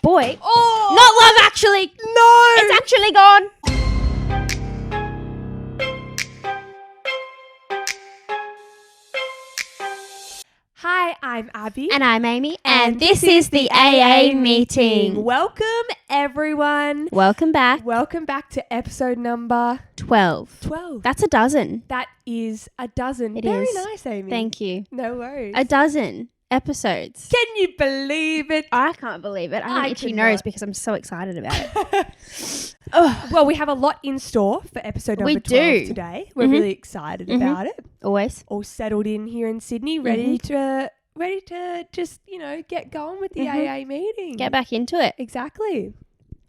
boy. Oh! Not Love Actually. No! It's actually gone. Hi, I'm Abby. And I'm Amy. And this is the AA meeting. Welcome, everyone. Welcome back. Welcome back to episode number 12. 12. That's a dozen. That is a dozen. It Very is. nice, Amy. Thank you. No worries. A dozen episodes. Can you believe it? I can't believe it. I have I an itchy cannot. nose because I'm so excited about it. Well, we have a lot in store for episode number We 12 do. today. We're really excited about it. Always. All settled in here in Sydney, ready to just, get going with the AA meeting. Get back into it. Exactly.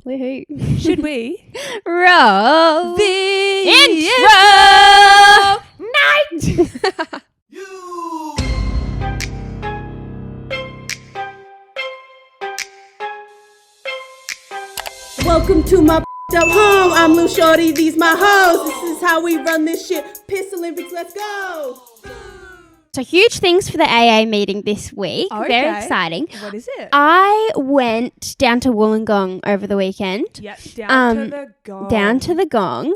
Woohoo. Should we? Roll The intro night. Welcome to my up home. I'm Lil Shorty, these my hoes. This is how we run this shit. Piss Olympics, let's go. So huge things for the AA meeting this week. Okay. Very exciting. What is it? I went down to Wollongong over the weekend. Yep, down to the gong. Down to the gong.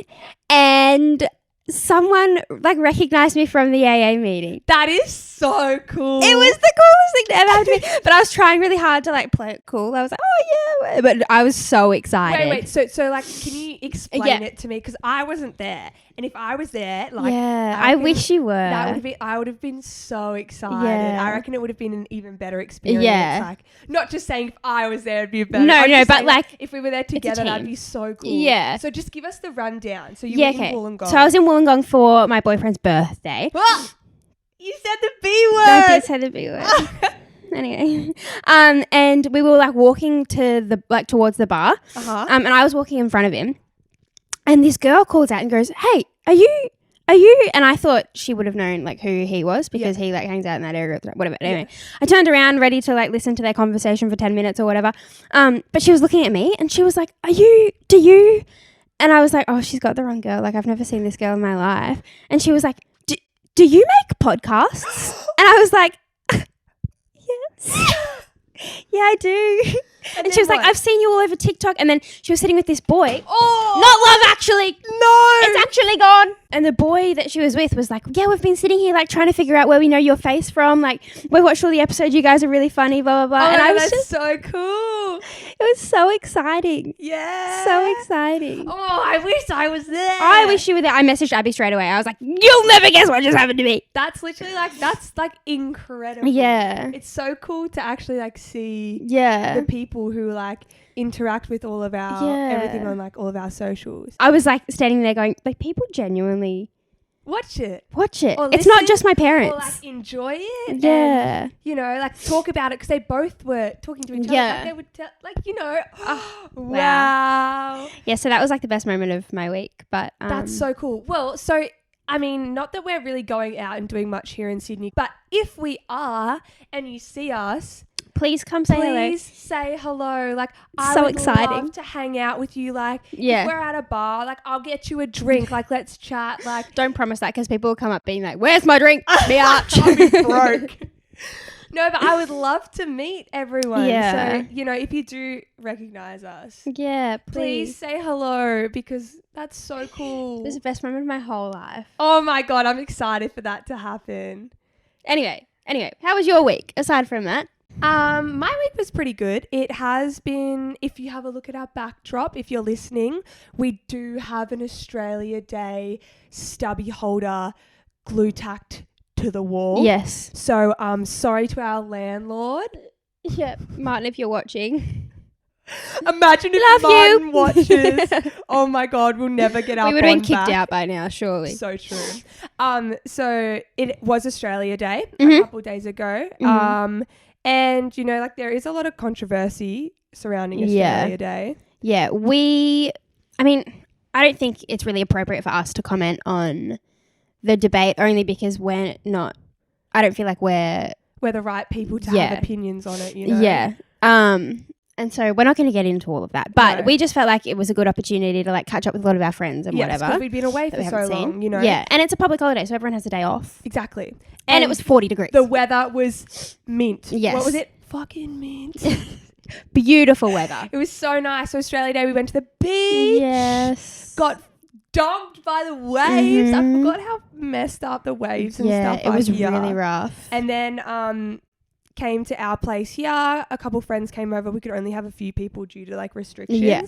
And someone recognized me from the AA meeting. That is so cool. It was the coolest thing to ever happen to me. But I was trying really hard to play it cool. I was like, oh yeah. But I was so excited. Wait. So can you explain it to me? Because I wasn't there. And if I was there, I wish you were. I would have been so excited. Yeah. I reckon it would have been an even better experience. Yeah. Not just saying if I was there, it'd be better. No, I'm just but saying, if we were there together, that'd team. be so cool. Yeah. So just give us the rundown. So you were in Wollongong. So I was in Wollongong for my boyfriend's birthday. Ah! You said the B word. I did say the B word. Anyway, and we were walking to the towards the bar. Uh-huh. And I was walking in front of him, and this girl calls out and goes, "Hey, are you?" And I thought she would have known who he was because he hangs out in that area, whatever. Anyway, I turned around ready to listen to their conversation for 10 minutes or whatever. But she was looking at me and she was like, do you? And I was like, oh, she's got the wrong girl. I've never seen this girl in my life. And she was like, do you make podcasts? And I was like, yes. Yeah, I do. And she was like, I've seen you all over TikTok. And then she was sitting with this boy. Oh. Not Love Actually. No. It's actually gone. And the boy that she was with was like, yeah, we've been sitting here trying to figure out where we know your face from. We watched all the episodes. You guys are really funny, blah, blah, blah. Oh, and I was that's so cool. it was so exciting. Yeah. So exciting. Oh, I wish I was there. I wish you were there. I messaged Abby straight away. I was like, you'll never guess what just happened to me. That's literally that's incredible. Yeah. It's so cool to actually see Yeah. the people who interact with all of our everything on all of our socials. I was standing there going, people genuinely Watch it. Or listen, it's not just my parents. Or enjoy it. Yeah. And, talk about it because they both were talking to each other. Yeah. They would tell, wow. Yeah, so that was the best moment of my week. But That's so cool. Well, not that we're really going out and doing much here in Sydney, but if we are and you see us, please come say hello. Please say hello. I so would exciting. love to hang out with you. If Yeah. we're at a bar, I'll get you a drink. Let's chat. Don't promise that because people will come up being like, where's my drink? Biatch. I'll be broke. No, but I would love to meet everyone. Yeah. So, if you do recognize us, Yeah, please say hello because that's so cool. It was the best moment of my whole life. Oh my God, I'm excited for that to happen. Anyway, how was your week aside from that? My week was pretty good. It has been, if you have a look at our backdrop, if you're listening, we do have an Australia Day stubby holder glue tacked to the wall. Yes. So, sorry to our landlord. Yeah, Martin, if you're watching. Imagine if Martin watches. Oh my God, we'll never get our We would have been bond kicked back. out by now, surely. So true. So it was Australia Day a couple days ago. And there is a lot of controversy surrounding Australia Day. Yeah, I don't think it's really appropriate for us to comment on the debate only because I don't feel like we're the right people to have opinions on it, Yeah. And so we're not going to get into all of that. But we just felt like it was a good opportunity to catch up with a lot of our friends and whatever. Because we'd been away for so long, Yeah, and it's a public holiday, so everyone has a day off. Exactly. And it was 40 degrees. The weather was mint. Yes. What was it? Fucking mint. Beautiful weather. It was so nice. So Australia Day, we went to the beach. Yes. Got dumped by the waves. I Mhm. forgot how messed up the waves and Yeah, stuff it was are here. really rough. And then came to our place here. A couple friends came over. We could only have a few people due to like restrictions. Yeah.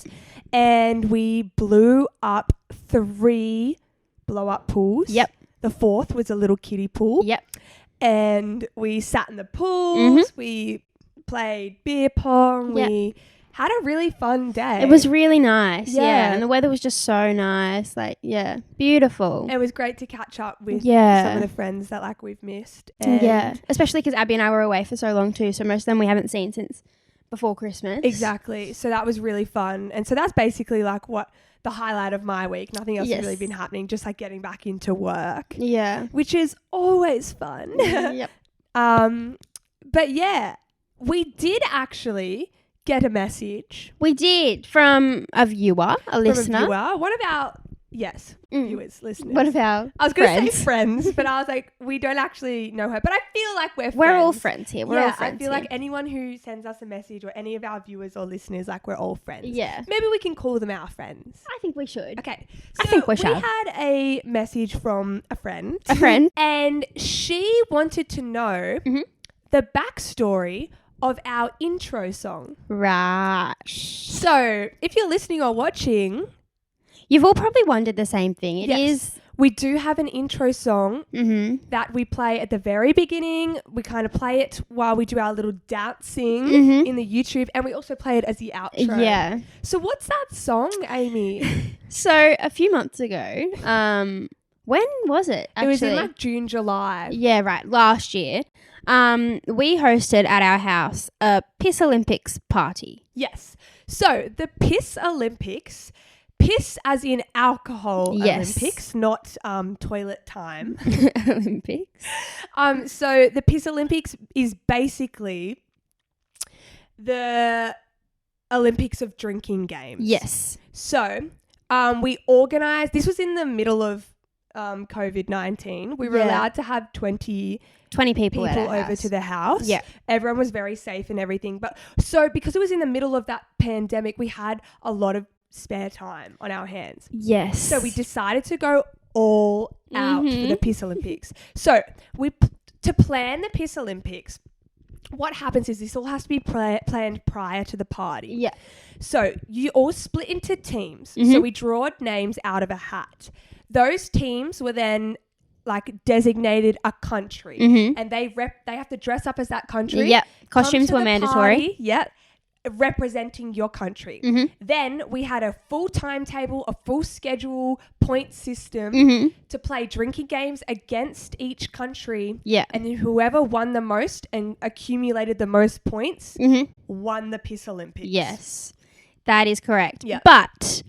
And we blew up 3 blow-up pools. Yep. The 4th was a little kiddie pool. Yep. And we sat in the pools. Mhm. We played beer pong. Yep. We had a really fun day. It was really nice. Yeah. Yeah. And the weather was just so nice. Like, yeah, beautiful. It was great to catch up with Yeah. some of the friends that like we've missed. And Yeah. Especially because Abby and I were away for so long too. So most of them we haven't seen since before Christmas. Exactly. So that was really fun. And so that's basically like what the highlight of my week. Nothing else has Yes. really been happening. Just like getting back into work, Yeah. which is always fun. Yep. But yeah, we did actually get a message We did from a viewer, a listener. from a viewer. One of our viewers, listeners. One of our I was going to friends. say friends, but I was like, we don't actually know her. But I feel like we're We're all friends. friends here. We're all friends I feel here. like anyone who sends us a message or any of our viewers or listeners, like we're all friends. Yeah. Maybe we can call them our friends. I think we should. Okay. I think we we shall. had a message from a friend. A friend. And she wanted to know Mhm. the backstory of our intro song. Right. So if you're listening or watching, You've all probably wondered the same thing. It Yes. is. we do have an intro song Mm-hmm. that we play at the very beginning. We kind of play it while we do our little dancing Mhm. in the YouTube, and we also play it as the outro. Yeah. So what's that song, Amy? So a few months ago, when was it? It was in actually? like June, July. Yeah, right. Last year, we hosted at our house a Piss Olympics party. Yes. So the Piss Olympics, piss as in alcohol Yes. Olympics, not toilet time. Olympics. So the Piss Olympics is basically the Olympics of drinking games. Yes. So we organised, this was in the middle of COVID-19. We were Yeah. allowed to have 20 20 people at people our over house. to the house. Yeah. Everyone was very safe and everything. But so because it was in the middle of that pandemic, we had a lot of spare time on our hands. Yes. So we decided to go all out for Mhm. the Piss Olympics. So to plan the Piss Olympics, what happens is this all has to be planned prior to the party. Yeah. So you all split into teams. So Mhm. we drawed names out of a hat. Those teams were then like designated a country, Mhm. and they have to dress up as that country. Yep. come Costumes to were the mandatory. party, yep, representing your country. Mhm. Then we had a full timetable, a full schedule, point system Mhm. to play drinking games against each country. Yeah. And then whoever won the most and accumulated the most points Mhm. won the Piss Olympics. Yes. That is correct. Yeah. But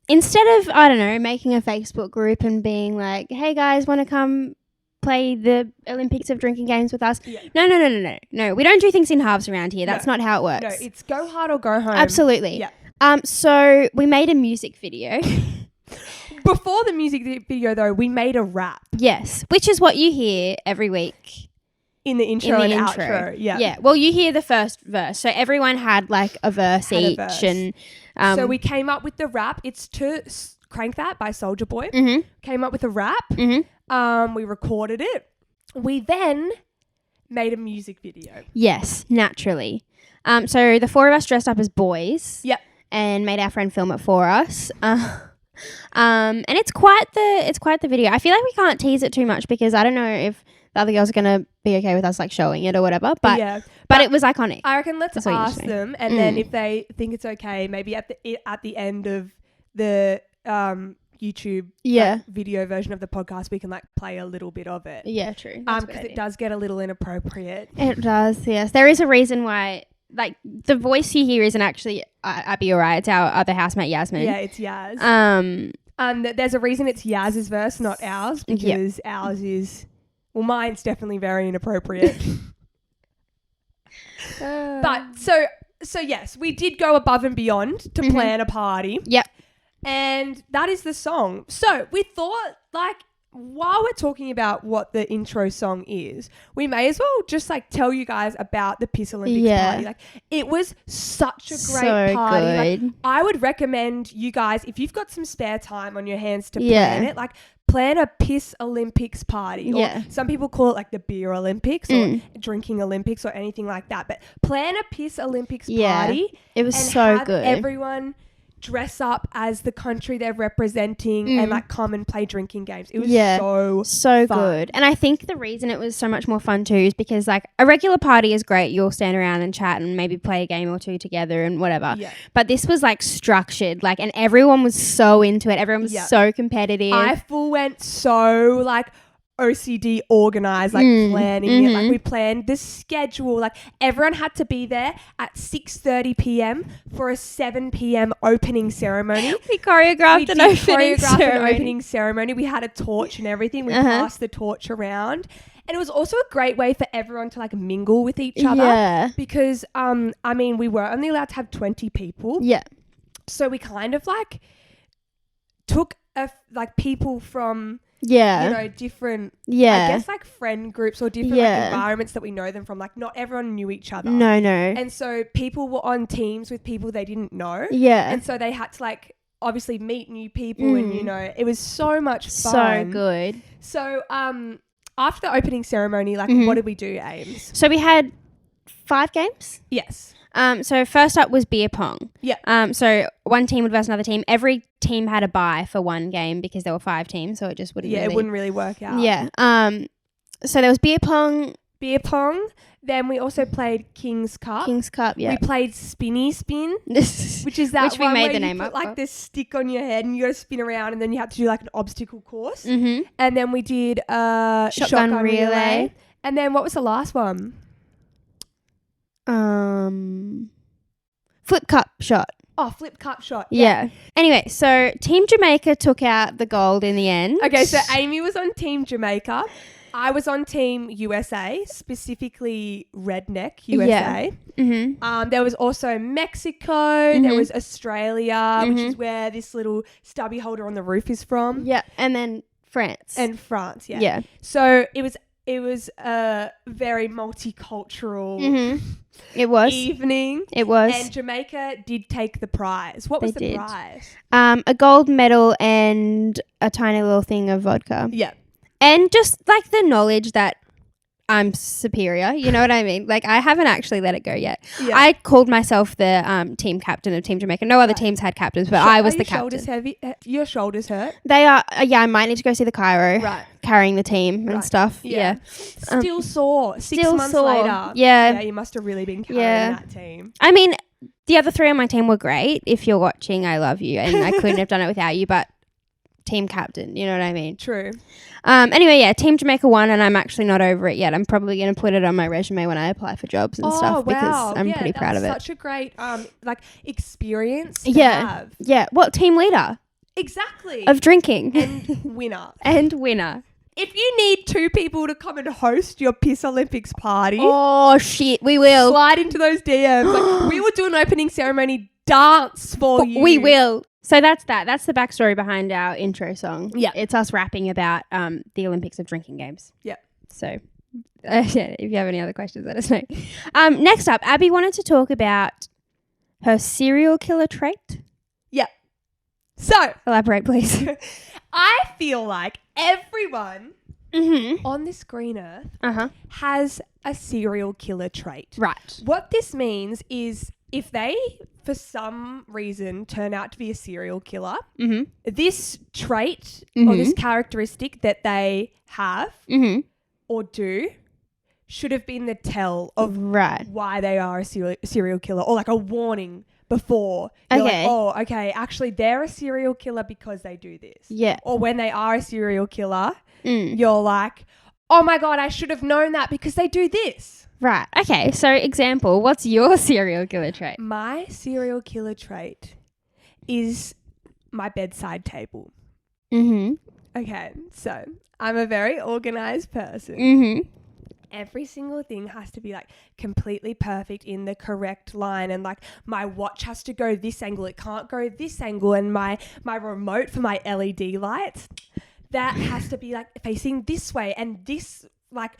instead of, I don't know, making a Facebook group and being like, hey guys, want to come play the Olympics of drinking games with us? Yeah. No. We don't do things in halves around here. That's No. not how it works. No, it's go hard or go home. Absolutely. Yeah. So we made a music video. Before the music video, though, we made a rap Yes. Which is what you hear every week. in the intro In the and intro. outro. Yeah. Yeah. Well, you hear the first verse. So everyone had like a verse Had a each. verse. And So we came up with the rap. It's to Crank That by Soulja Boy. Mhm. Came up with a rap. Mhm. We recorded it. We then made a music video. Yes, naturally. So the four of us dressed up as boys. Yep. And made our friend film it for us. And it's quite the video. I feel like we can't tease it too much because I don't know if the other girls are gonna be okay with us like showing it or whatever. But yeah. but it was iconic. I reckon let's That's what you ask say. them, and then if they think it's okay, maybe at the end of the YouTube Yeah. like, video version of the podcast, we can like play a little bit of it. Yeah, true. That's a good Because it idea. does get a little inappropriate. It does. Yes, there is a reason why. Like the voice you hear isn't actually Abby or I. It's our other housemate Yasmin. Yeah, it's Yaz. Um. There's a reason it's Yaz's verse, not ours, because ours is, well, mine's definitely very inappropriate. But so yes, we did go above and beyond to plan a party. Yep. And that is the song. So we thought, like, while we're talking about what the intro song is, we may as well just like tell you guys about the Piss Olympics party. Like, it was such a great party. Good. Like, I would recommend you guys, if you've got some spare time on your hands to plan it, like plan a Piss Olympics party. Or some people call it like the Beer Olympics or Drinking Olympics or anything like that. But plan a Piss Olympics party. It was and so have good. Everyone dress up as the country they're representing and like come and play drinking games. It was so fun. Good. And I think the reason it was so much more fun too is because like a regular party is great. You'll stand around and chat and maybe play a game or two together and whatever. Yeah. But this was like structured, like, and everyone was so into it. Everyone was so competitive. I full went so like OCD organized, like planning it. Like, we planned the schedule. Like, everyone had to be there at 6:30 p.m. for a 7 p.m. opening ceremony. We choreographed an opening ceremony. We had a torch and everything. We passed the torch around. And it was also a great way for everyone to like mingle with each other. Yeah. Because, I mean, we were only allowed to have 20 people. Yeah. So we kind of like took like people from... you know, different, I guess, like friend groups or different like, environments that we know them from. Like, not everyone knew each other. No. And so people were on teams with people they didn't know. Yeah. And so they had to, like, obviously meet new people and, you know, it was so much fun. So good. So, after the opening ceremony, like, what did we do, Ames? So we had 5 games? Yes. So first up was beer pong. Yeah. So one team would versus another team. Every team had a bye for one game because there were 5 teams, so it just wouldn't. Yeah, it wouldn't really work out. Yeah. So there was beer pong. Then we also played King's Cup. Yeah. We played Spinny Spin, which is that which we one made where the you name put up like for. this stick on your head and you got to spin around and then you have to do like an obstacle course. Mm-hmm. And then we did shotgun relay. And then what was the last one? Flip cup shot. Oh, flip cup shot. Yeah. Anyway, so Team Jamaica took out the gold in the end. Okay, so Amy was on Team Jamaica. I was on Team USA, specifically Redneck USA. Yeah. Mm-hmm. There was also Mexico. Mm-hmm. There was Australia, which is where this little stubby holder on the roof is from. Yeah, and then France. Yeah. So it was a very multicultural evening. It was. And Jamaica did take the prize. What was the prize? A gold medal and a tiny little thing of vodka. Yeah. And just like the knowledge that I'm superior, you know what I mean? Like, I haven't actually let it go yet. Yeah. I called myself the team captain of Team Jamaica. No other teams had captains, but I was the captain. Shoulders heavy? Your shoulders hurt? They are. I might need to go see the chiro. Right. Carrying the team and stuff. Yeah. Still sore. 6 months later. Yeah. You must have really been carrying that team. I mean, the other 3 on my team were great. If you're watching, I love you, and I couldn't have done it without you. But team captain, you know what I mean? True. Anyway, yeah, Team Jamaica won, and I'm actually not over it yet. I'm probably going to put it on my resume when I apply for jobs and stuff because I'm pretty proud of it. Such a great like experience to have. Yeah. What, team leader? Exactly. Of drinking. And winner. If you need 2 people to come and host your Piss Olympics party. Oh, shit, we will. Slide into those DMs. Like, we will do an opening ceremony dance for you. We will. So that's that. That's the backstory behind our intro song. Yeah. It's us rapping about the Olympics of drinking games. Yeah. So if you have any other questions, let us know. Next up, Abby wanted to talk about her serial killer trait. Yeah. So. Elaborate, please. I feel like everyone on this green earth has a serial killer trait. Right. What this means is if they, for some reason, turn out to be a serial killer, this trait or this characteristic that they have or do should have been the tell of why they are a serial killer, or like a warning before. You're like, oh, okay, actually they're a serial killer because they do this. Yeah. Or when they are a serial killer, you're like, oh my God, I should have known that because they do this. Right. Okay. So example, what's your serial killer trait? My serial killer trait is my bedside table. Okay. So I'm a very organized person. Every single thing has to be like completely perfect in the correct line, and like my watch has to go this angle. It can't go this angle, and my remote for my LED lights, that has to be like facing this way, and this like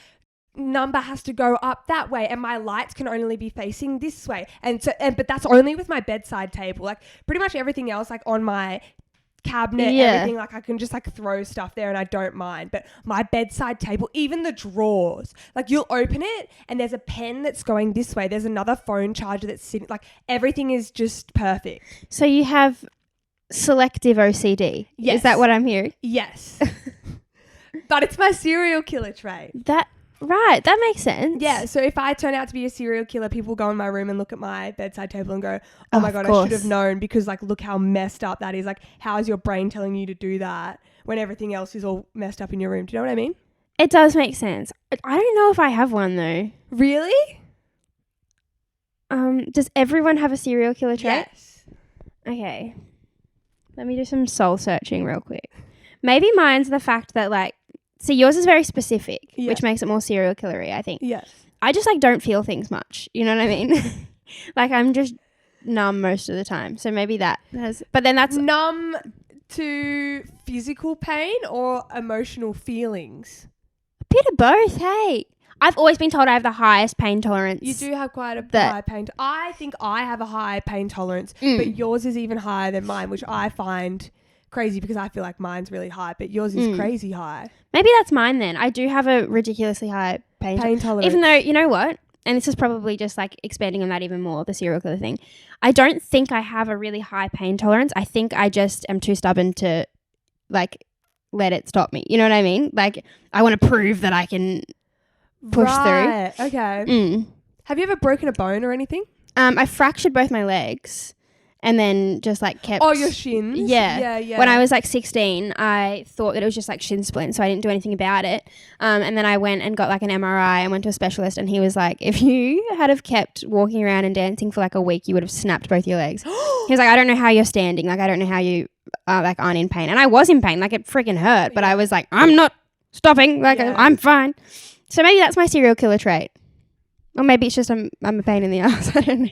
number has to go up that way, and my lights can only be facing this way. But that's only with my bedside table. Like pretty much everything else, like on my cabinet, everything, like I can just like throw stuff there and I don't mind. But my bedside table, even the drawers, like you'll open it and there's a pen that's going this way, there's another phone charger that's sitting, like everything is just perfect. So you have selective OCD. Yes. Is that what I'm hearing? Yes. But it's my serial killer trait. Right, that makes sense. Yeah, so if I turn out to be a serial killer, people go in my room and look at my bedside table and go, oh my God, I should have known, because like look how messed up that is. Like how is your brain telling you to do that when everything else is all messed up in your room? Do you know what I mean? It does make sense. I don't know if I have one though. Really? Does everyone have a serial killer trait? Yes. Okay. Let me do some soul searching real quick. Maybe mine's the fact that like, see, yours is very specific, which makes it more serial killery, I think. Yes. I just like don't feel things much. You know what I mean? Like I'm just numb most of the time. So maybe that has, but then that's numb to physical pain or emotional feelings. A bit of both. Hey, I've always been told I have the highest pain tolerance. You do have quite a high pain. I think I have a high pain tolerance, but yours is even higher than mine, which I find crazy because I feel like mine's really high, but yours is crazy high. Maybe that's mine then. I do have a ridiculously high pain tolerance. Even though, you know what? And this is probably just like expanding on that even more, the serial killer thing. I don't think I have a really high pain tolerance. I think I just am too stubborn to like let it stop me. You know what I mean? Like I want to prove that I can push through. Okay. Have you ever broken a bone or anything? I fractured both my legs. And then just like kept... Oh, your shins? Yeah. When I was like 16, I thought that it was just like shin splint, so I didn't do anything about it. And then I went and got like an MRI and went to a specialist, and he was like, if you had have kept walking around and dancing for like a week, you would have snapped both your legs. He was like, I don't know how you're standing. Like, I don't know how you like aren't in pain. And I was in pain. Like, it freaking hurt. But I was like, I'm not stopping. Like, I'm fine. So maybe that's my serial killer trait. Or maybe it's just I'm a pain in the ass. I don't know.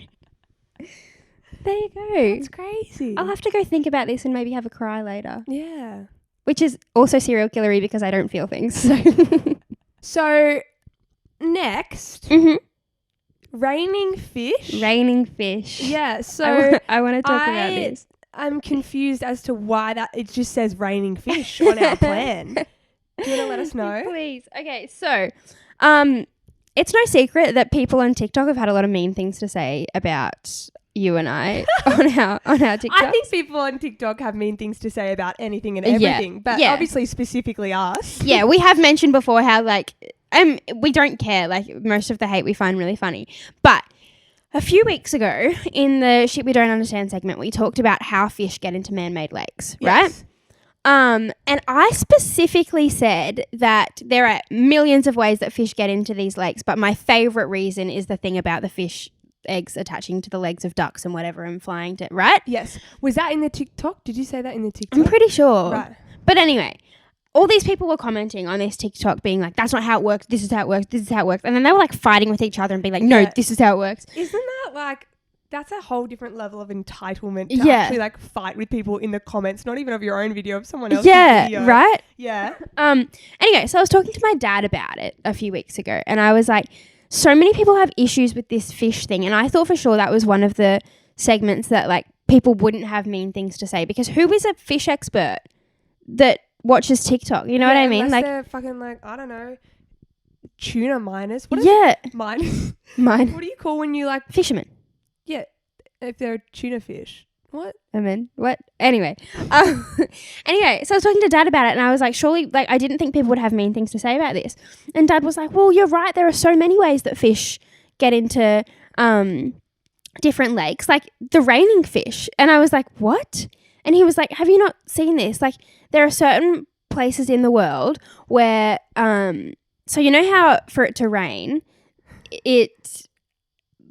There you go. That's crazy. I'll have to go think about this and maybe have a cry later. Yeah. Which is also serial killery because I don't feel things. So next, raining fish. Raining fish. Yeah. So I want to talk about this. I'm confused as to why that it just says raining fish on our plan. Do you want to let us know? Please. Okay. So, it's no secret that people on TikTok have had a lot of mean things to say about you and I on our TikTok. I think people on TikTok have mean things to say about anything and everything, but obviously specifically us. Yeah, we have mentioned before how like we don't care. Like most of the hate we find really funny. But a few weeks ago in the Shit We Don't Understand segment, we talked about how fish get into man-made lakes, right? And I specifically said that there are millions of ways that fish get into these lakes, but my favorite reason is the thing about the fish eggs attaching to the legs of ducks and whatever and flying to, right? Yes. Was that in the TikTok? Did you say that in the TikTok? I'm pretty sure. Right. But anyway, all these people were commenting on this TikTok being like, that's not how it works. This is how it works. This is how it works. And then they were like fighting with each other and being like, no, this is how it works. Isn't that like, that's a whole different level of entitlement to actually like fight with people in the comments, not even of your own video, of someone else's video. Right? Yeah. Anyway, so I was talking to my dad about it a few weeks ago and I was like, so many people have issues with this fish thing. And I thought for sure that was one of the segments that like people wouldn't have mean things to say, because who is a fish expert that watches TikTok? You know what I mean? Like they're fucking like, I don't know, tuna miners. What is miners? Mine. What do you call when you like fishermen? Yeah, if they're a tuna fish. What? I mean, what? Anyway. Anyway, so I was talking to Dad about it and I was like, surely, like, I didn't think people would have mean things to say about this. And Dad was like, well, you're right. There are so many ways that fish get into different lakes, like the raining fish. And I was like, what? And he was like, have you not seen this? Like, there are certain places in the world where, so you know how for it to rain, it...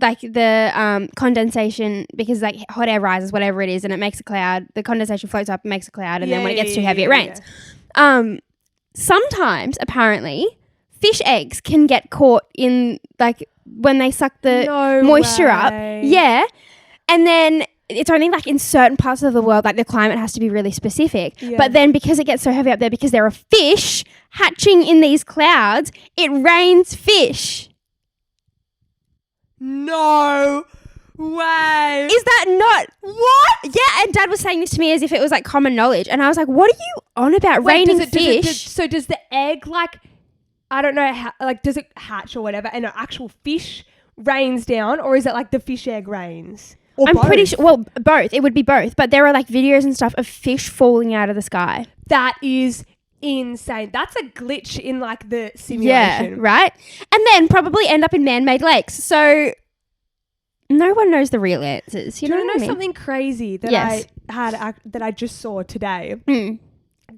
like the condensation, because like hot air rises, whatever it is, and it makes a cloud. The condensation floats up and makes a cloud, and then when it gets too heavy, it rains. Sometimes, apparently, fish eggs can get caught in, like, when they suck the moisture up. Yeah. And then it's only like in certain parts of the world, like the climate has to be really specific. Yeah. But then because it gets so heavy up there, because there are fish hatching in these clouds, it rains fish. No way. Is that not what? Yeah, and Dad was saying this to me as if it was like common knowledge, and I was like, "What are you on about? Raining fish?" So does the egg like, I don't know, like does it hatch or whatever, and an actual fish rains down, or is it like the fish egg rains? Or I'm both? pretty sure. Well, both. It would be both, but there are like videos and stuff of fish falling out of the sky. That is insane. That's a glitch in like the simulation. Yeah, right. And then probably end up in man-made lakes. So no one knows the real answers. You know what I mean? Something crazy that Yes. that I just saw today. Mm.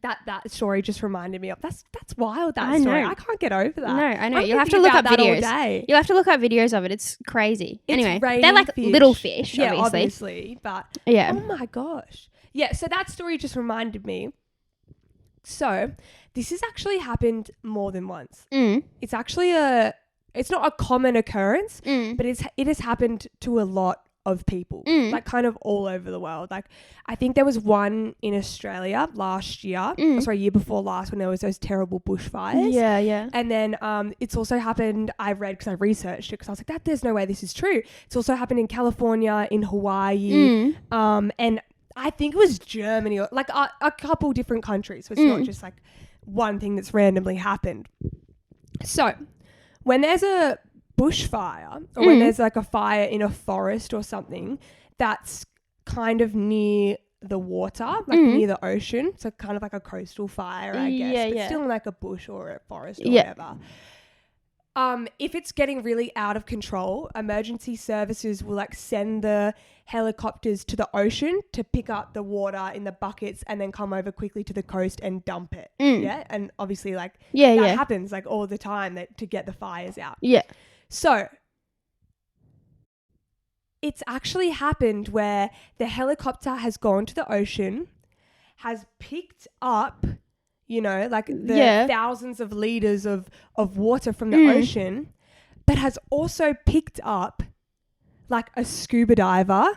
That story just reminded me of. That's wild. That I story. know. I can't get over that. No, I know. I'm You'll have to thinking look about up that all videos. day. You'll have to look up videos of it. It's crazy. It's Anyway, raining they're like fish. little fish, Yeah, obviously. but Yeah. oh my gosh. Yeah, so that story just reminded me. So, this has actually happened more than once. Mm. It's actually it's not a common occurrence, Mm. but it has happened to a lot of people, Mm. like kind of all over the world. Like I think there was one in Australia last year, year before last, when there was those terrible bushfires. Yeah. And then it's also happened, I read, because I researched it, because I was like, there's no way this is true. It's also happened in California, in Hawaii, and I think it was Germany, or like a couple different countries. So it's not just like one thing that's randomly happened. So when there's a bushfire, or when there's like a fire in a forest or something that's kind of near the water, like near the ocean, so kind of like a coastal fire, I guess, but still in like a bush or a forest or whatever. If it's getting really out of control, emergency services will like send the helicopters to the ocean to pick up the water in the buckets and then come over quickly to the coast and dump it. Yeah, and obviously like that happens like all the time to get the fires out. Yeah. So it's actually happened where the helicopter has gone to the ocean, has picked up, you know, like the thousands of liters of water from the ocean, but has also picked up like a scuba diver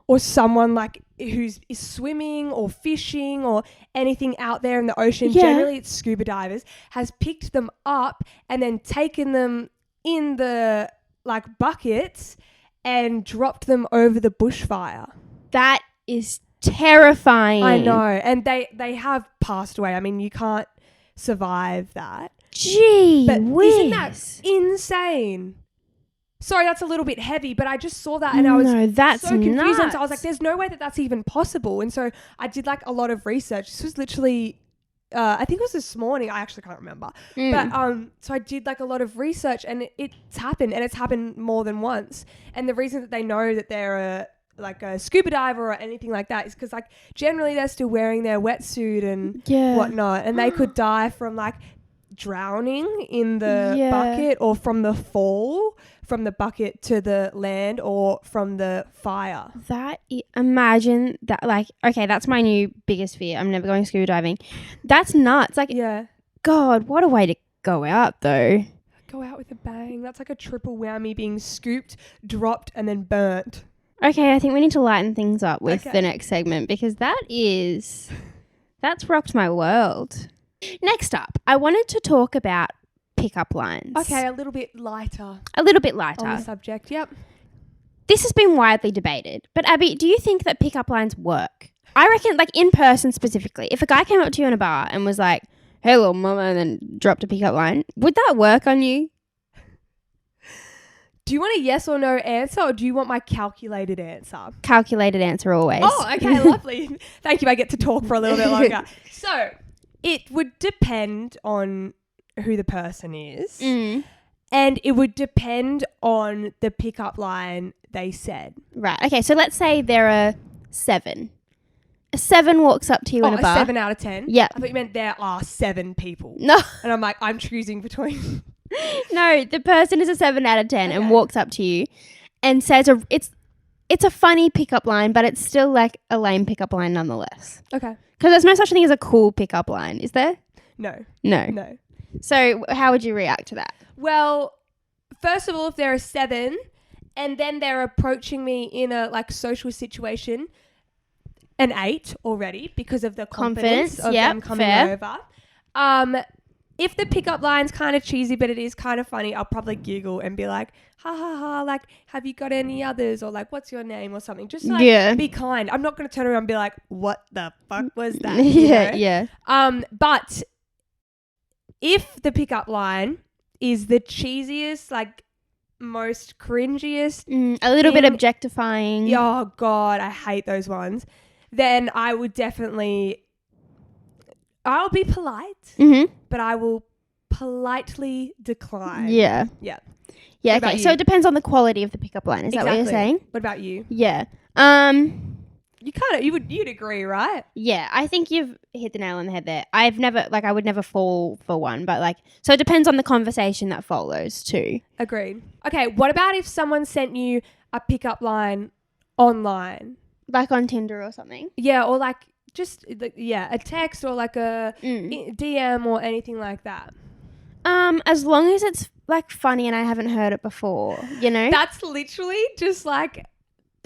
or someone like is swimming or fishing or anything out there in the ocean. Generally it's scuba divers, has picked them up and then taken them in the like buckets and dropped them over the bushfire. That is terrifying. I know. And they have passed away. I mean, you can't survive that. Gee But whiz. isn't that insane? Sorry, that's a little bit heavy, but I just saw that and I was so confused. Nuts. And so I was like, there's no way that that's even possible. And so I did like a lot of research. This was literally, I think it was this morning. I actually can't remember. But so I did like a lot of research and it's happened, and it's happened more than once. And the reason that they know that they're like a scuba diver or anything like that is because like generally they're still wearing their wetsuit and whatnot, and they could die from like drowning in the bucket, or from the fall from the bucket to the land, or from the fire. Imagine that. Like, okay, that's my new biggest fear. I'm never going scuba diving. That's nuts. Like, God, what a way to go out though. Go out with a bang. That's like a triple whammy, being scooped, dropped, and then burnt. Okay, I think we need to lighten things up with the next segment, because that's rocked my world. Next up, I wanted to talk about pickup lines. Okay, a little bit lighter. On the subject, yep. This has been widely debated, but Abby, do you think that pickup lines work? I reckon, like in person specifically, if a guy came up to you in a bar and was like, "Hey, little mama," and then dropped a pickup line, would that work on you? Do you want a yes or no answer, or do you want my calculated answer? Calculated answer always. Oh, okay, lovely. Thank you. I get to talk for a little bit longer. So, it would depend on who the person is, and it would depend on the pickup line they said. Right. Okay, so let's say they're a 7. A 7 walks up to you in a bar. A 7 out of 10? Yep. I thought you meant there are 7 people. No. And I'm like, I'm choosing between... No, the person is a 7 out of 10 and walks up to you and says it's a funny pickup line, but it's still like a lame pickup line nonetheless. Okay. Because there's no such thing as a cool pickup line, is there? No. So how would you react to that? Well, first of all, if they're a 7 and then they're approaching me in a like social situation, an 8 already because of the confidence of them coming over. If the pickup line's kind of cheesy, but it is kind of funny, I'll probably giggle and be like, ha ha ha, like, have you got any others? Or like, what's your name or something? Just like, be kind. I'm not going to turn around and be like, what the fuck was that? Yeah. But if the pickup line is the cheesiest, like, most cringiest, a little bit objectifying. Oh God, I hate those ones. Then I would definitely, I'll be polite, but I will politely decline. Yeah. Okay. So it depends on the quality of the pickup line. Is that what you're saying? What about you? Yeah. You'd agree, right? Yeah, I think you've hit the nail on the head there. I would never fall for one, but like, so it depends on the conversation that follows too. Agreed. Okay, what about if someone sent you a pickup line online? Like on Tinder or something? Yeah, or like just, a text or like a DM or anything like that. As long as it's like funny and I haven't heard it before, you know? That's literally just like,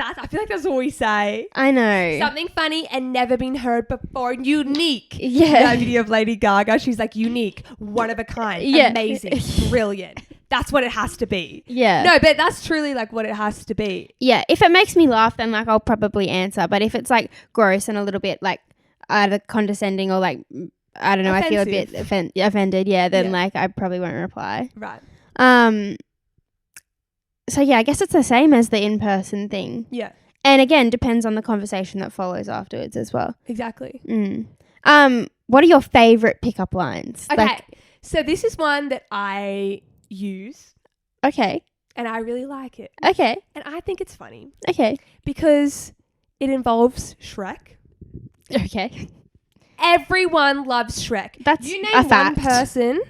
I feel like that's all we say. I know. Something funny and never been heard before. Unique. Yeah. The video of Lady Gaga, she's like unique, one of a kind, amazing, brilliant. That's what it has to be. Yeah. No, but that's truly like what it has to be. Yeah. If it makes me laugh, then like I'll probably answer. But if it's like gross and a little bit like either condescending or like, I don't know, offensive. I feel a bit offended. Yeah. Then like I probably won't reply. Right. So yeah, I guess it's the same as the in-person thing. Yeah. And again, depends on the conversation that follows afterwards as well. Exactly. What are your favorite pickup lines? Okay. So this is one that I use. Okay. And I really like it. Okay. And I think it's funny. Okay. Because it involves Shrek. Okay. Everyone loves Shrek. That's you name a fact. one person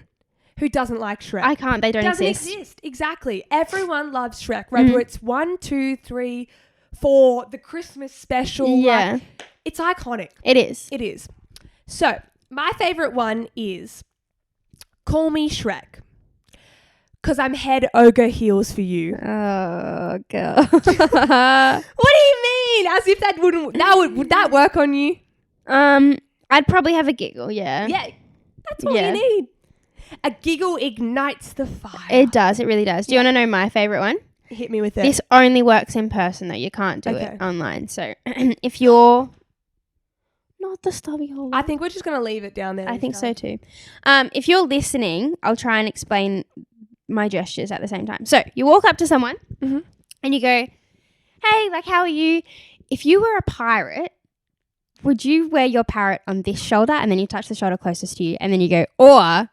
who doesn't like Shrek. I can't. They don't doesn't exist. Exactly. Everyone loves Shrek. Whether it's 1, 2, 3, 4, the Christmas special. Yeah. Like, it's iconic. It is. It is. So, my favourite one is Call Me Shrek. Because I'm head over heels for you. Oh, God. What do you mean? As if would that work on you? I'd probably have a giggle, yeah. Yeah. That's all you need. A giggle ignites the fire. It does. It really does. Do you want to know my favourite one? Hit me with it. This only works in person, though. You can't do it online. So if you're not the stubby hole. I think we're just going to leave it down there. I think so too. If you're listening, I'll try and explain my gestures at the same time. So you walk up to someone and you go, hey, like, how are you? If you were a pirate, would you wear your parrot on this shoulder and then you touch the shoulder closest to you and then you go, or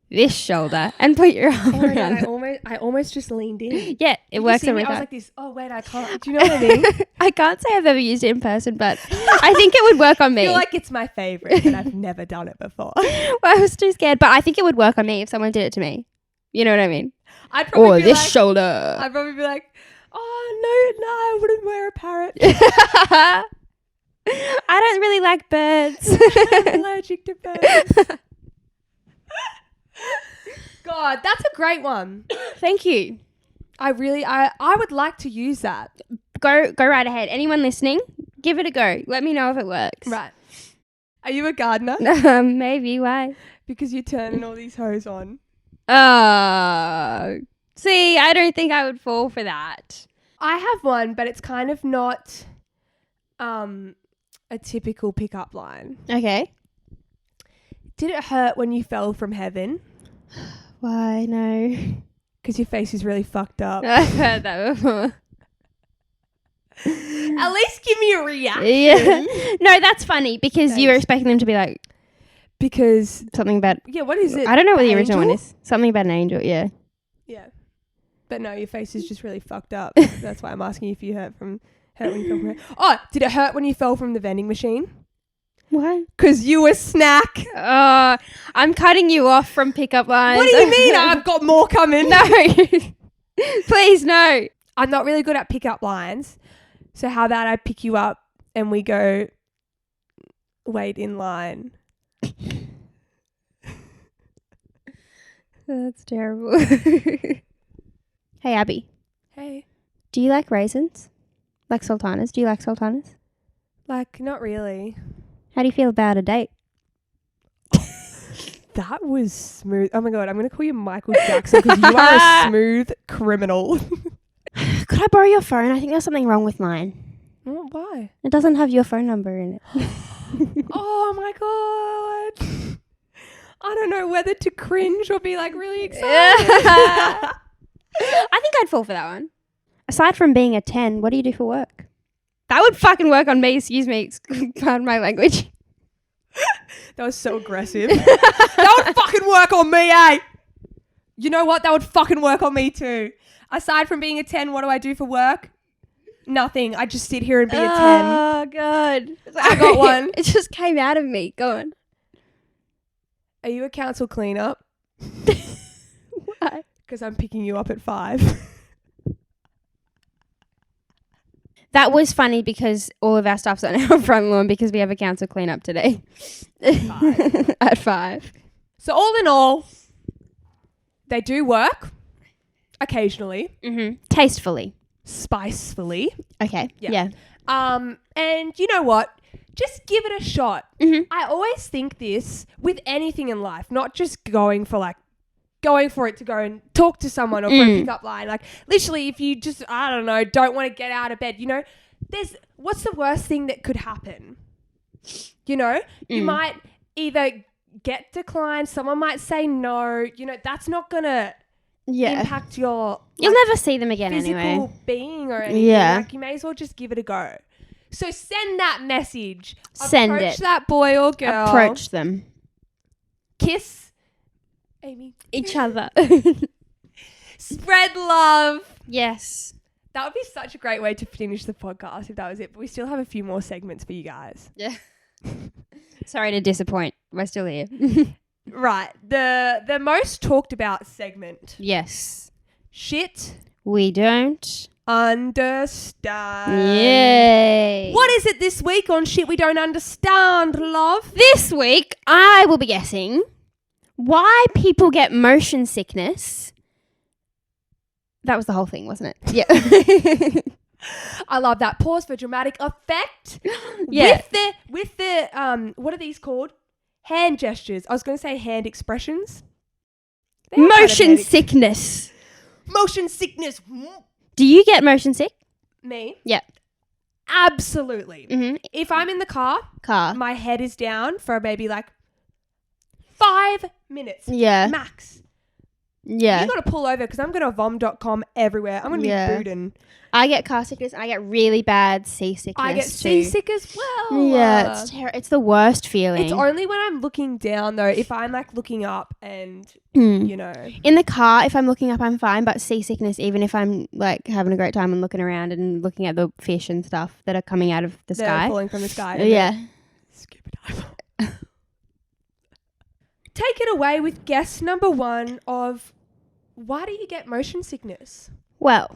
this shoulder and put your arm around it? I almost just leaned in. Yeah, it works every I time. was like this, oh wait, I can't. Do you know what I mean? I can't say I've ever used it in person, but I think it would work on me. I feel like it's my favourite, but I've never done it before. Well, I was too scared, but I think it would work on me if someone did it to me. You know what I mean? I'd probably be this like, shoulder. I'd probably be like, oh no, I wouldn't wear a parrot. I don't really like birds. I'm allergic to birds. God, that's a great one. Thank you. I would like to use that. Go right ahead. Anyone listening, give it a go. Let me know if it works. Right. Are you a gardener? Maybe. Why? Because you're turning all these hose on. See, I don't think I would fall for that. I have one, but it's kind of not a typical pickup line. Okay. Did it hurt when you fell from heaven? Why? No. Because your face is really fucked up. I've heard that before. At least give me a reaction. Yeah. No, that's funny because you were expecting them to be like... Because... Something about... Yeah, what is it? I don't know what the Angel? original one is. Something about an angel, yeah. Yeah. But no, your face is just really fucked up. That's why I'm asking if you hurt when you fell from... Oh, did it hurt when you fell from the vending machine? Why? Because you were snack. I'm cutting you off from pickup lines. What do you mean? I've got more coming. No. Please, no. I'm not really good at pickup lines. So how about I pick you up and we go wait in line? That's terrible. Hey, Abby. Hey. Do you like raisins? Like sultanas? Do you like sultanas? Like, not really. How do you feel about a date? That was smooth. Oh my God, I'm going to call you Michael Jackson because you are a smooth criminal. Could I borrow your phone? I think there's something wrong with mine. Oh, why? It doesn't have your phone number in it. Oh my God. I don't know whether to cringe or be like really excited. I think I'd fall for that one. Aside from being a 10, what do you do for work? That would fucking work on me. Excuse me. Pardon my language. That was so aggressive. That would fucking work on me, eh? You know what? That would fucking work on me too. Aside from being a 10, what do I do for work? Nothing. I just sit here and be a 10. Oh, God. I got one. It just came out of me. Go on. Are you a council cleanup? Why? Because I'm picking you up at 5. That was funny because all of our stuff's on our front lawn because we have a council cleanup today. At 5. So all in all, they do work occasionally, Tastefully. spicefully. Okay. Yeah. And you know what? Just give it a shot. I always think this with anything in life, not just going for it to go and talk to someone or for a pickup line. Like literally if you just, I don't know, don't want to get out of bed, you know, what's the worst thing that could happen? You know, you might either get declined, someone might say no, you know, that's not going to impact your You'll never see them again physical anyway. being or anything. Yeah. Like you may as well just give it a go. So send that message. Send Approach it. that boy or girl. Approach them. Kiss Amy. Each other. Spread love. Yes. That would be such a great way to finish the podcast if that was it. But we still have a few more segments for you guys. Yeah. Sorry to disappoint. We're still here. Right. The most talked about segment. Yes. Shit. We don't Understand. Yay. What is it this week on Shit We Don't Understand, love? This week, I will be guessing why people get motion sickness. That was the whole thing, wasn't it? Yeah. I love that. Pause for dramatic effect. Yeah. With the what are these called? Hand gestures. I was going to say hand expressions. They are kind of Motion sickness. Motion sickness. Do you get motion sick? Me? Yeah. Absolutely. Mm-hmm. If I'm in the car, my head is down for maybe like 5 minutes. Yeah. Max. Yeah. You got to pull over because I'm going to vom.com everywhere. I'm going to be booting. I get car sickness and I get really bad seasickness. I get seasick as well. Yeah, it's the worst feeling. It's only when I'm looking down though. If I'm like looking up and you know. In the car, if I'm looking up, I'm fine. But seasickness, even if I'm like having a great time and looking around and looking at the fish and stuff that are coming out of the sky. Falling from the sky. Yeah. Scuba diver. Take it away with guess number 1 of why do you get motion sickness? Well,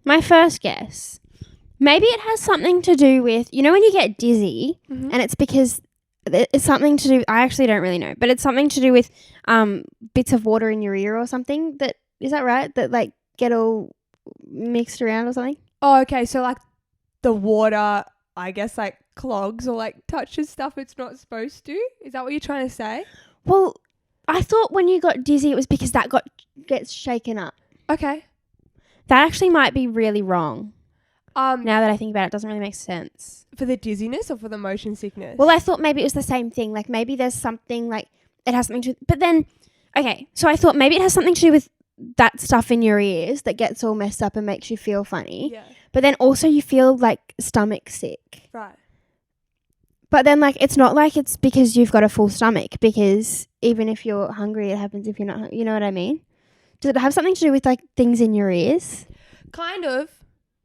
my first guess, maybe it has something to do with, you know, when you get dizzy and it's because it's something to do, I actually don't really know, but it's something to do with bits of water in your ear or something. Is that right? That like get all mixed around or something? Oh, okay. So like the water, I guess like clogs or like touches stuff it's not supposed to. Is that what you're trying to say? Well, I thought when you got dizzy it was because that gets shaken up. Okay. That actually might be really wrong. Now Now that I think about it, it doesn't really make sense. for the dizziness or for the motion sickness? Well, I thought maybe it was the same thing. Like maybe there's something like it has something to. But then, okay, so I thought maybe it has something to do with that stuff in your ears that gets all messed up and makes you feel funny. Yeah. But then also you feel like stomach sick. Right. But then like it's not like it's because you've got a full stomach, because even if you're hungry, it happens if you're not. You know what I mean? Does it have something to do with like things in your ears? Kind of.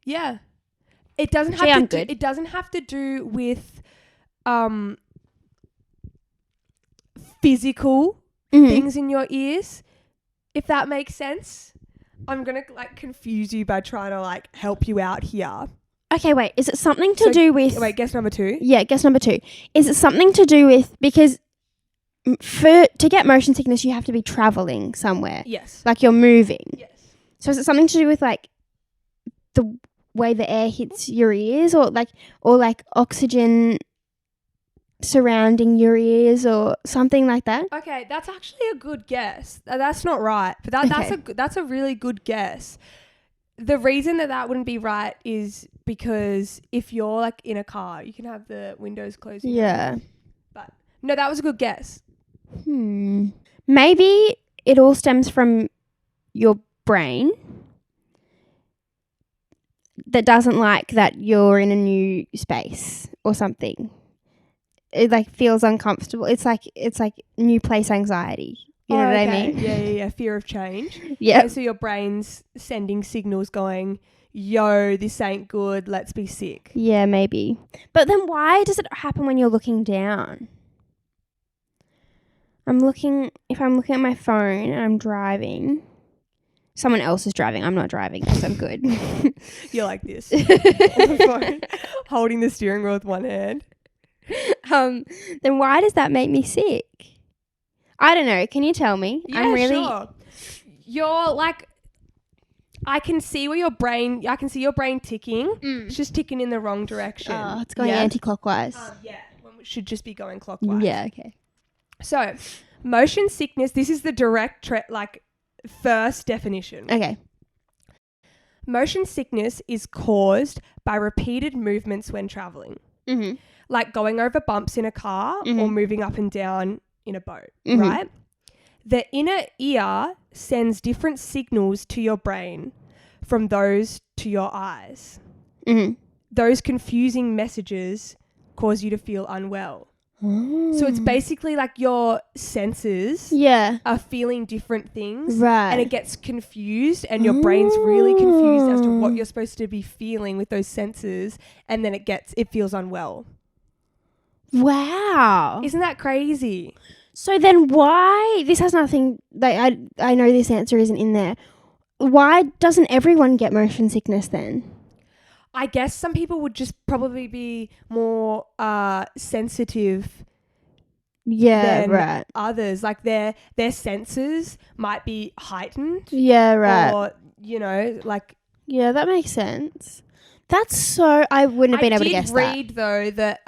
Yeah. It doesn't have Actually, I'm to do, good. it doesn't have to do with physical things in your ears, if that makes sense. I'm going to like confuse you by trying to like help you out here. Okay, wait. Is it something to do with... Wait, guess number 2. Yeah, guess number 2. Is it something to do with... Because to get motion sickness, you have to be travelling somewhere. Yes. Like you're moving. Yes. So is it something to do with like way the air hits your ears, or like oxygen surrounding your ears or something like that? Okay, that's actually a good guess. That's not right, but that's a really good guess. The reason that wouldn't be right is because if you're like in a car, you can have the windows closed. Yeah. But no, that was a good guess. Maybe it all stems from your brain that doesn't like that you're in a new space or something. It like feels uncomfortable. It's like new place anxiety. You know what I mean? Yeah. Fear of change. Yeah. So your brain's sending signals going, yo, this ain't good. Let's be sick. Yeah, maybe. But then why does it happen when you're looking down? If I'm looking at my phone and I'm driving, someone else is driving. I'm not driving because I'm good. You're like this on the phone, holding the steering wheel with one hand. Then why does that make me sick? I don't know. Can you tell me? Yeah, sure. You're like, I can see your brain ticking. It's just ticking in the wrong direction. Oh, it's going anti-clockwise. When it should just be going clockwise. Yeah, okay. So, motion sickness, this is the direct first definition. Okay. Motion sickness is caused by repeated movements when traveling. Mm-hmm. Like going over bumps in a car or moving up and down in a boat, right? The inner ear sends different signals to your brain from those to your eyes. Those confusing messages cause you to feel unwell. So it's basically like your senses are feeling different things, right? And it gets confused, and your brain's really confused as to what you're supposed to be feeling with those senses, and then it feels unwell. Wow. Isn't that crazy? So then why, this has nothing, like I know this answer isn't in there. Why doesn't everyone get motion sickness then? I guess some people would just probably be more sensitive than others. Like their senses might be heightened. Yeah, right. Or, like... Yeah, that makes sense. That's so... I wouldn't have been able to guess that. I did read, though, that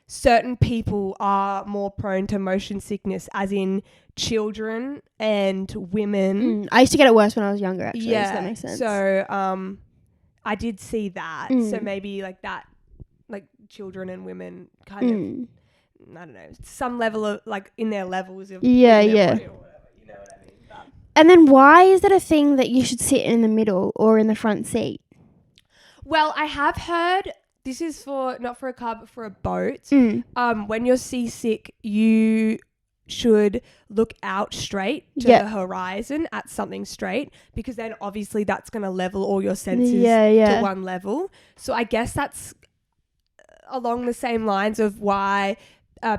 certain people are more prone to motion sickness, as in children and women. I used to get it worse when I was younger, actually, yeah, so that makes sense. So, I did see that. So maybe like that, like children and women kind of, I don't know, some level of like in their levels of body or whatever, you know what I mean? And then why is it a thing that you should sit in the middle or in the front seat? Well, I have heard, this is not for a car but for a boat. When you're seasick, you should look out straight to the horizon at something straight, because then obviously that's going to level all your senses to one level. So I guess that's along the same lines of why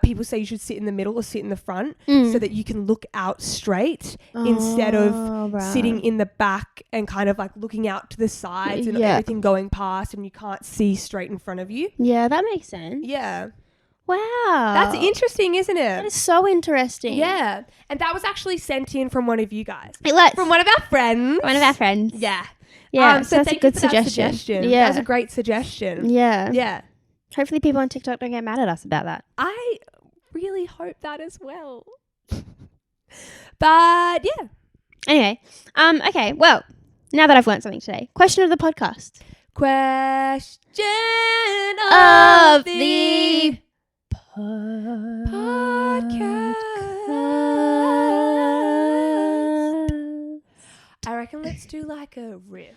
people say you should sit in the middle or sit in the front, so that you can look out straight instead of sitting in the back and kind of like looking out to the sides and everything going past and you can't see straight in front of you. Yeah, that makes sense. Yeah. Wow. That's interesting, isn't it? That is so interesting. Yeah. And that was actually sent in from one of you guys. It was. From one of our friends. One of our friends. Yeah. Yeah, so that's a good suggestion. Yeah. That was a great suggestion. Yeah. Yeah. Hopefully people on TikTok don't get mad at us about that. I really hope that as well. But yeah. Anyway. Okay, well, now that I've learned something today. Question of the podcast. Question of the podcast. I reckon let's do like a riff.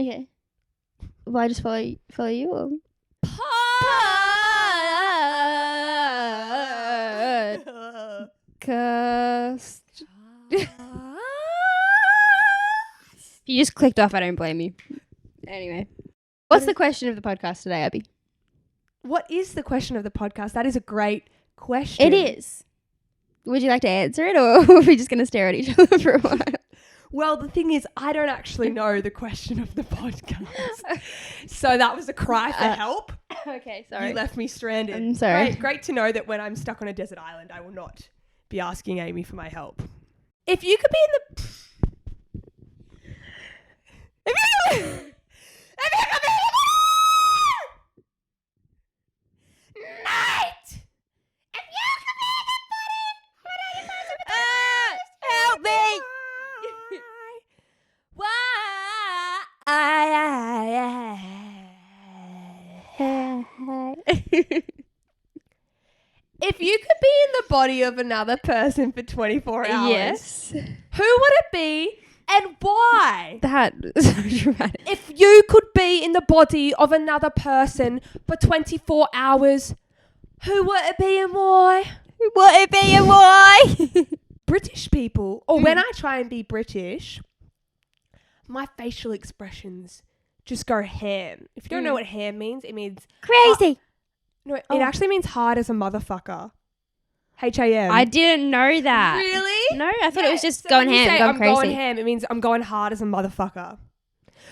Okay. Will I just follow you or? Podcast. If you just clicked off, I don't blame you. Anyway. What's the question of the podcast today, Abby? What is the question of the podcast? That is a great question. It is. Would you like to answer it, or are we just going to stare at each other for a while? Well, the thing is, I don't actually know the question of the podcast. So that was a cry for help. Okay, sorry. You left me stranded. I'm sorry. Great to know that when I'm stuck on a desert island, I will not be asking Amy for my help. If you could be in the... If you could If you could be in the body of another person for 24 hours, Yes. who would it be and why? That is so dramatic. If you could be in the body of another person for 24 hours, who would it be and why? Who would it be and why? British people, or when I try and be British, my facial expressions just go ham. If you don't know what ham means, it means... Crazy. No, it actually means hard as a motherfucker. H-A-M. I didn't know that. Really? No, I thought it was just So going when you ham, say going I'm crazy. going ham, it means I'm going hard as a motherfucker.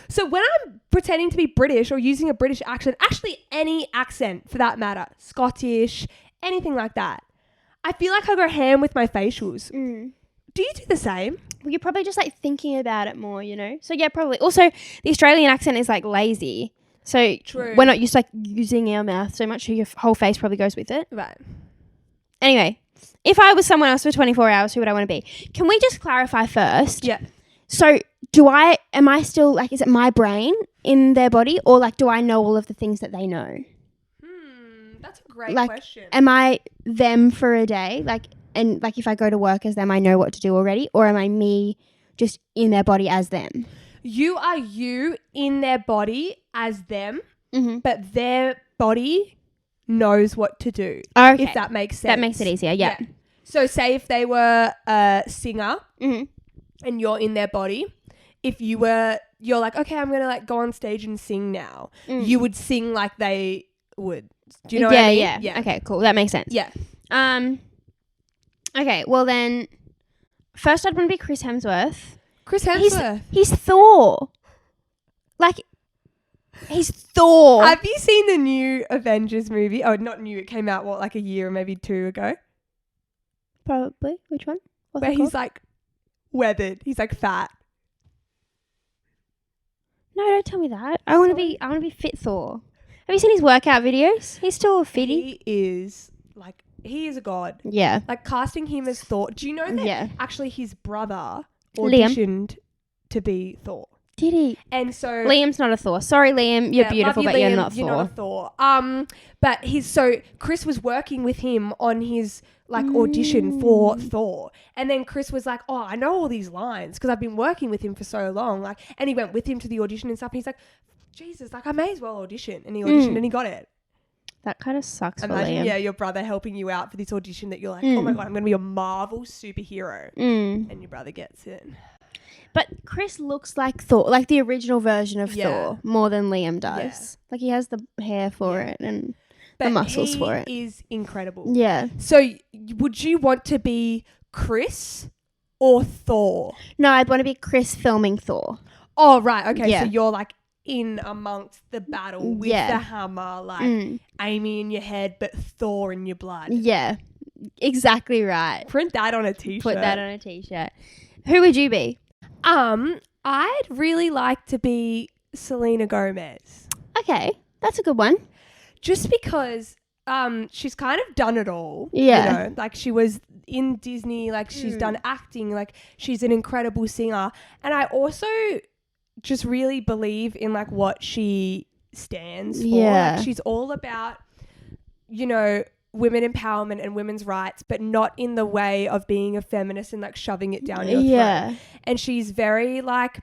So when I'm pretending to be British or using a British accent, actually any accent for that matter, Scottish, anything like that, I feel like I go ham with my facials. Do you do the same? Well, you're probably just like thinking about it more, you know? So yeah, probably. Also, the Australian accent is like lazy. So True. we're not used to like using our mouth so much, so your whole face probably goes with it. Right. Anyway, if I was someone else for 24 hours, who would I want to be? Can we just clarify first? Yeah. So am I still like, is it my brain in their body, or like do I know all of the things that they know? That's a great Like, question. am I them for a day? Like, and like if I go to work as them, I know what to do already, or am I me just in their body as them? You are you in their body as them, Mm-hmm. but their body knows what to do. Okay. If that makes sense. That makes it easier, yeah. So say if they were a singer Mm-hmm. and you're in their body, if you're like, okay, I'm going to like go on stage and sing now. You would sing like they would. Do you know what I mean? Yeah. Okay, cool. That makes sense. Yeah. Okay, well then, first I'd want to be Chris Hemsworth. Chris Hemsworth. He's Thor. Like, he's Thor. Have you seen the new Avengers movie? Oh, not new. It came out, like a year or maybe two ago? Probably. Which one? What's Where it he's called? like weathered. He's like fat. No, don't tell me that. I want to be fit Thor. Have you seen his workout videos? He's still a fitty. He is a god. Yeah. Like casting him as Thor. Do you know that Yeah. his brother Liam. auditioned to be Thor? Did he? And so Liam's not a Thor. Sorry, Liam. You're beautiful, love but you, you're Liam, not Thor. You're not a Thor. But Chris was working with him on his like audition for Thor, and then Chris was like, "Oh, I know all these lines because I've been working with him for so long." Like, and he went with him to the audition and stuff. And he's like, "Jesus, like I may as well audition." And he auditioned and he got it. That kind of sucks for Imagine, Liam. your brother helping you out for this audition that you're like, "Oh my god, I'm going to be a Marvel superhero," and your brother gets it. But Chris looks like Thor, like the original version of Yeah. Thor, more than Liam does. Yeah. Like he has the hair for it and But the muscles for it. He is incredible. Yeah. So would you want to be Chris or Thor? No, I'd want to be Chris filming Thor. Oh, right. Okay. Yeah. So you're like in amongst the battle with Yeah. the hammer, like Amy in your head, but Thor in your blood. Yeah. Exactly right. Print that on a t-shirt. Put that on a t-shirt. Who would you be? I'd really like to be Selena Gomez. Okay. That's a good one. Just because she's kind of done it all. Yeah. You know, like she was in Disney, like she's done acting, like she's an incredible singer. And I also just really believe in like what she stands for. Yeah. Like she's all about, you know, women empowerment and women's rights, but not in the way of being a feminist and like shoving it down your throat. And she's very like,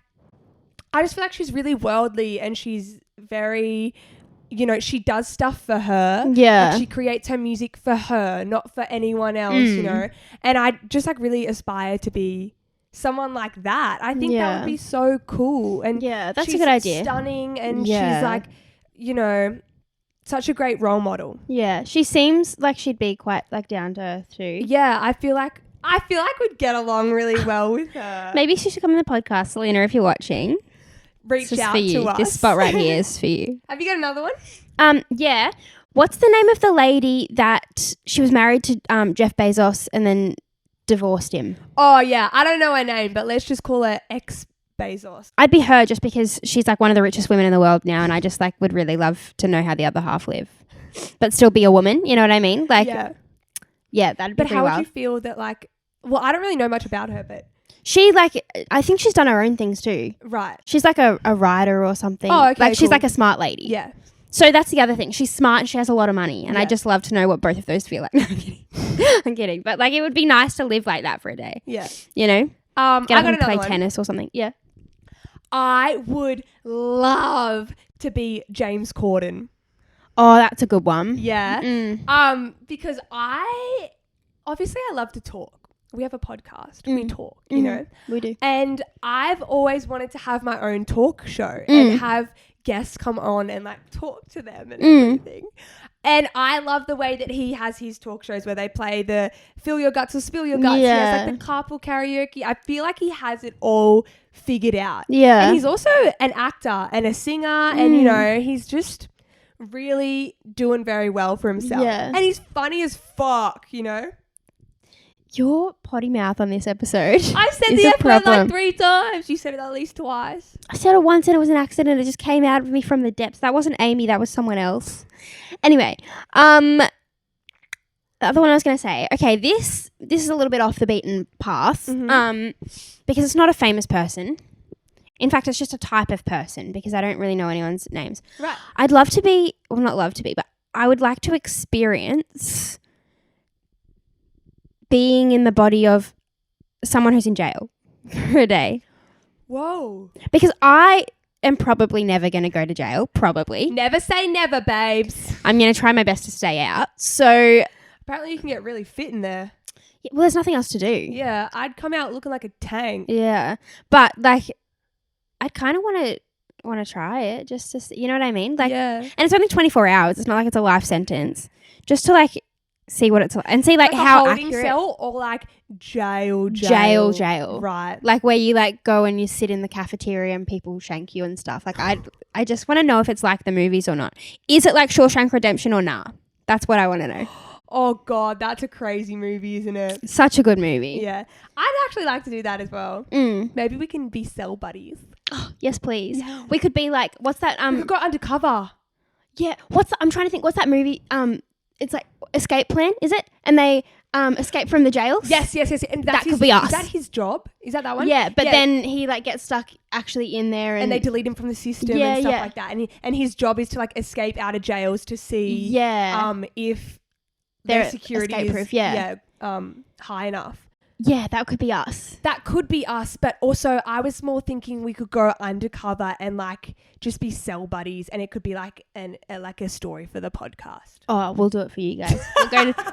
I just feel like she's really worldly and she's very, you know, she does stuff for her. Yeah. Like she creates her music for her, not for anyone else, you know. And I just like really aspire to be someone like that. I think that would be so cool. And yeah, that's she's a good idea. Stunning and Yeah. she's like, you know, such a great role model. Yeah. She seems like she'd be quite like down to earth too. Yeah, I feel like we'd get along really well with her. Maybe she should come on the podcast, Selena, if you're watching. Reach It's out for you. to us. This spot right here is for you. Have you got another one? Yeah. What's the name of the lady that she was married to Jeff Bezos and then divorced him? Oh yeah, I don't know her name, but let's just call her ex Bezos. I'd be her just because she's like one of the richest women in the world now, and I just like would really love to know how the other half live, but still be a woman. You know what I mean? Like, yeah, that'd be But pretty how wild. would you feel that like? Well, I don't really know much about her, but She like, I think she's done her own things too. right, She's like a writer or something. Oh, okay, Like she's cool. like a smart lady. yeah, So that's the other thing. She's smart and she has a lot of money. And I Yeah. just love to know what both of those feel like. No, I'm kidding. I'm kidding. But like, it would be nice to live like that for a day. Yeah. You know? Get Get I up got and another play one. tennis or something. Yeah. I would love to be James Corden. Oh, that's a good one. Yeah. Mm. Because I love to talk. We have a podcast. We talk, you know. We do. And I've always wanted to have my own talk show and have guests come on and like talk to them and everything. And I love the way that he has his talk shows where they play the fill your guts or spill your guts. Yeah. He has like the carpool karaoke. I feel like he has it all figured out. Yeah. And he's also an actor and a singer and, you know, he's just really doing very well for himself. Yeah. And he's funny as fuck, you know. Your potty mouth on this episode. I've said is the a F word like problem. 3 times. You said it at least twice. I said it once and it was an accident. It just came out of me from the depths. That wasn't Amy. That was someone else. Anyway, the other one I was going to say. Okay, this is a little bit off the beaten path. Because it's not a famous person. In fact, it's just a type of person because I don't really know anyone's names. Right. I'd love to be, well, not love to be, but I would like to experience being in the body of someone who's in jail for a day. Whoa. Because I am probably never going to go to jail. Probably. Never say never, babes. I'm going to try my best to stay out. So, Apparently you can get really fit in there. yeah, well, there's nothing else to do. Yeah, I'd come out looking like a tank. Yeah. But, like, I kind of want to try it just to see, you know what I mean? Like, yeah. and it's only 24 hours. It's not like it's a life sentence. Just to, like, see what it's like. And see, like a how holding accurate. cell or like jail. Jail. Right. Like where you like go and you sit in the cafeteria and people shank you and stuff. Like I just want to know if it's like the movies or not. Is it like Shawshank Redemption or nah? That's what I want to know. Oh God, that's a crazy movie, isn't it? Such a good movie. Yeah. I'd actually like to do that as well. Maybe we can be cell buddies. Yes, please. Yeah. We could be like, what's that? We could go undercover. Yeah. I'm trying to think. What's that movie? It's like Escape Plan, is it? And they escape from the jails. Yes. And That could be us. Is that his job? Is that one? Yeah, but then he like gets stuck actually in there, and they delete him from the system Yeah, and stuff yeah. like that. And his job is to like escape out of jails to see if They're their security escape is proof, yeah. high enough. Yeah, that could be us. That could be us, but also I was more thinking we could go undercover and like just be cell buddies, and it could be like a story for the podcast. Oh, we'll do it for you guys.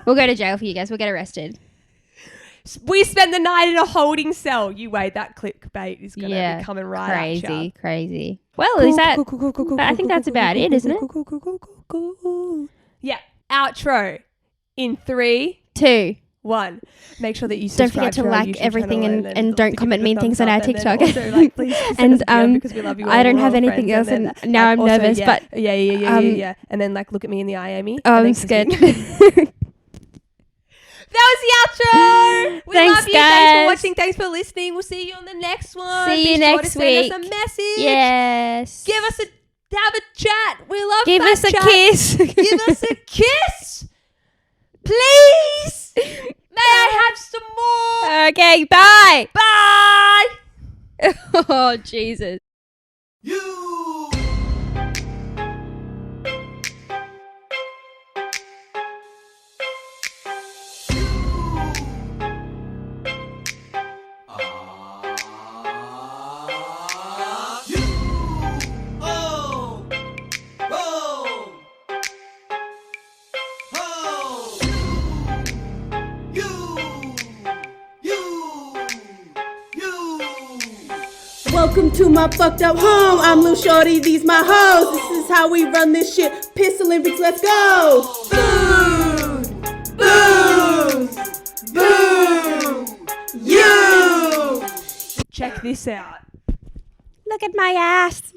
We'll go to jail for you guys. We'll get arrested. We spend the night in a holding cell. You wait, that clickbait is gonna be coming right at you. Crazy. Well, is that? I think that's about it, isn't it? Yeah. Outro in 3, 2. 1. Make sure that you Don't subscribe forget to our like YouTube everything channel and don't give comment it a mean things thumbs on our up, and then TikTok. also, like, please send And, us a DM because we love you all. I don't We're have all anything friends, else, and and then, now I'm also, nervous, yeah, but yeah. And then like look at me in the eye, Amy. Oh, and I'm then scared. That was the outro. We Thanks, love you. Thanks guys. for watching. Thanks for listening. We'll see you on the next one. See you Be sure next to send week. us a message. Yes. Have a chat. We love Give fat us a chat. kiss. Give us a kiss. Please. May I have some more? Okay, bye. Bye. Oh, Jesus. Welcome to my fucked up home. I'm Lil Shorty, these my hoes. This is how we run this shit. Piss Olympics, let's go. Food, booze, boo, you. Check this out. Look at my ass.